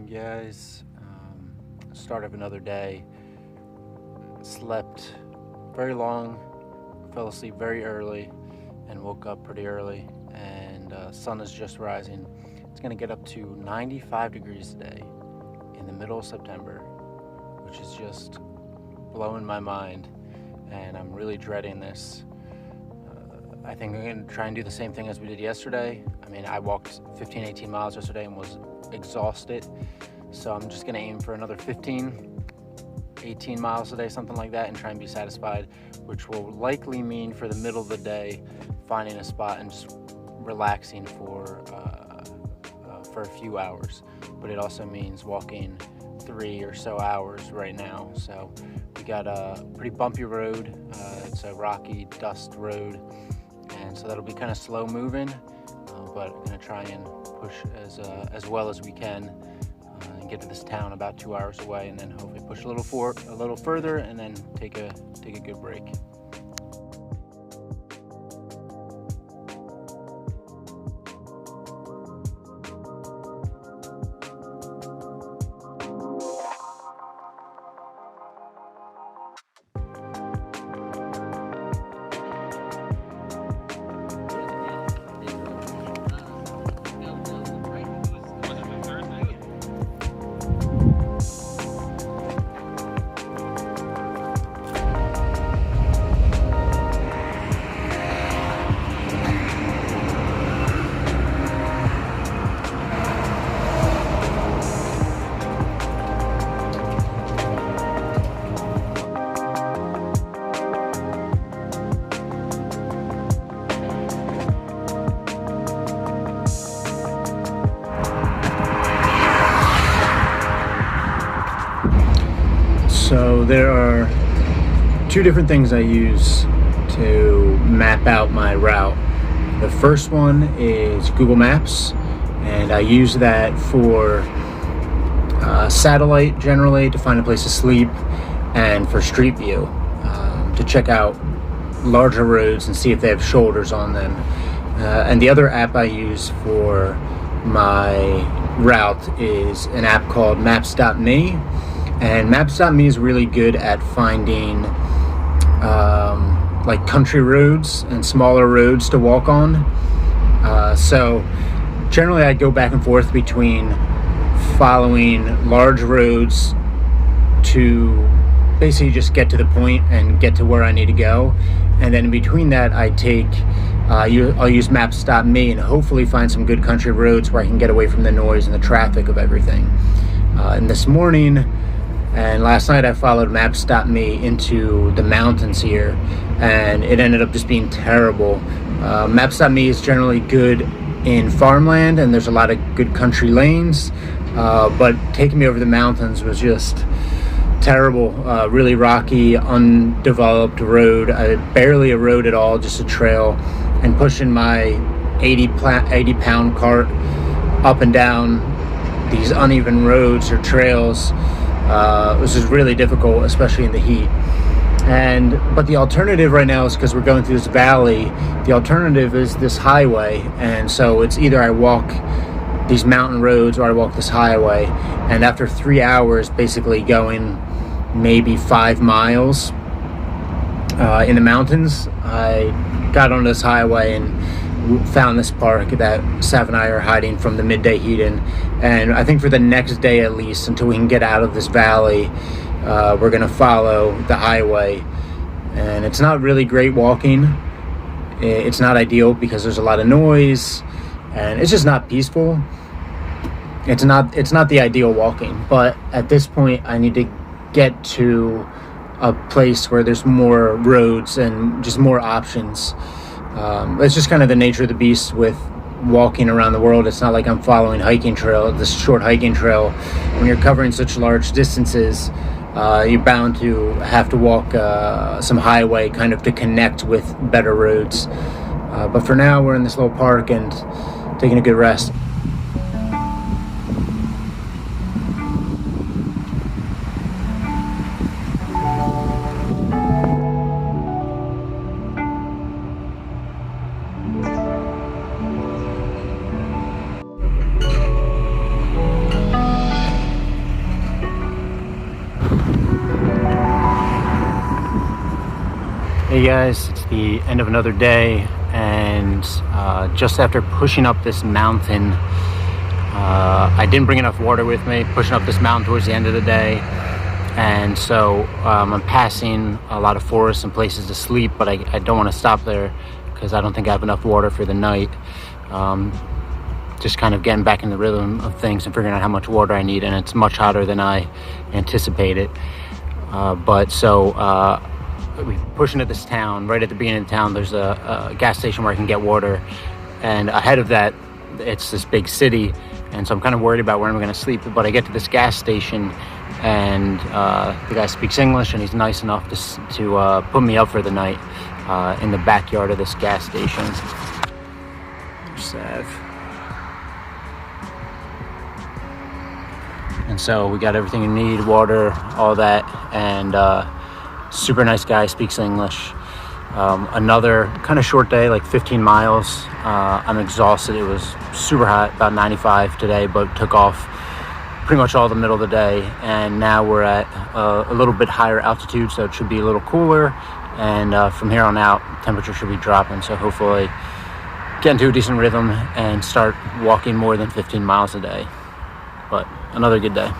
morning, guys. Start of another day. Slept very long, fell asleep very early, and woke up pretty early. And sun is just rising. It's gonna get up to 95 degrees today in the middle of September, which is just blowing my mind. And I'm really dreading this. I think I'm gonna try and do the same thing as we did yesterday. I mean, I walked 18 miles yesterday and was exhausted. So I'm just gonna aim for another 18 miles a day, something like that, and try and be satisfied, which will likely mean for the middle of the day, finding a spot and just relaxing for a few hours. But it also means walking 3 or so hours right now. So we got a pretty bumpy road. It's a rocky dust road. And so that'll be kind of slow moving, but I'm gonna try and push as well as we can and get to this town about 2 hours away, and then hopefully push a little further, and then take a good break. So there are two different things I use to map out my route. The first one is Google Maps, and I use that for satellite generally to find a place to sleep, and for Street View to check out larger roads and see if they have shoulders on them. And the other app I use for my route is an app called Maps.me. And Maps.me is really good at finding like country roads and smaller roads to walk on. So generally I go back and forth between following large roads to basically just get to the point and get to where I need to go. And then in between that I'll use Maps.me and hopefully find some good country roads where I can get away from the noise and the traffic of everything. And this morning and last night I followed Maps.me into the mountains here, and it ended up just being terrible. Maps.me is generally good in farmland, and there's a lot of good country lanes, but taking me over the mountains was just terrible. Really rocky, undeveloped road, barely a road at all, just a trail, and pushing my 80-pound cart up and down these uneven roads or trails. This is really difficult, especially in the heat. But the alternative right now is, because we're going through this valley, the alternative is this highway. And so it's either I walk these mountain roads or I walk this highway. And after 3 hours, basically going maybe 5 miles in the mountains, I got on this highway and found this park that Sav and I are hiding from the midday heat in. And I think for the next day at least, until we can get out of this valley, we're gonna follow the highway. And it's not really great walking. It's not ideal because there's a lot of noise and it's just not peaceful. It's not the ideal walking, but at this point I need to get to a place where there's more roads and just more options. It's just kind of the nature of the beast with walking around the world. It's not like I'm following this short hiking trail. When you're covering such large distances, you're bound to have to walk some highway kind of to connect with better roads. But for now, we're in this little park and taking a good rest. Hey guys, it's the end of another day, and just after pushing up this mountain, I didn't bring enough water with me, pushing up this mountain towards the end of the day, and so I'm passing a lot of forests and places to sleep, but I don't want to stop there because I don't think I have enough water for the night. Just kind of getting back in the rhythm of things and figuring out how much water I need, and it's much hotter than I anticipated. We push into this town. Right at the beginning of the town, there's a gas station where I can get water, and ahead of that, it's this big city, and so I'm kind of worried about where I'm going to sleep. But I get to this gas station, and the guy speaks English, and he's nice enough to put me up for the night in the backyard of this gas station. Sav. And so we got everything you need, water, all that, and super nice guy, speaks English. Another kind of short day, like 15 miles. I'm exhausted. It was super hot, about 95 today, but took off pretty much all the middle of the day. And now we're at a little bit higher altitude, so it should be a little cooler. And from here on out, temperature should be dropping. So hopefully get into a decent rhythm and start walking more than 15 miles a day. But another good day.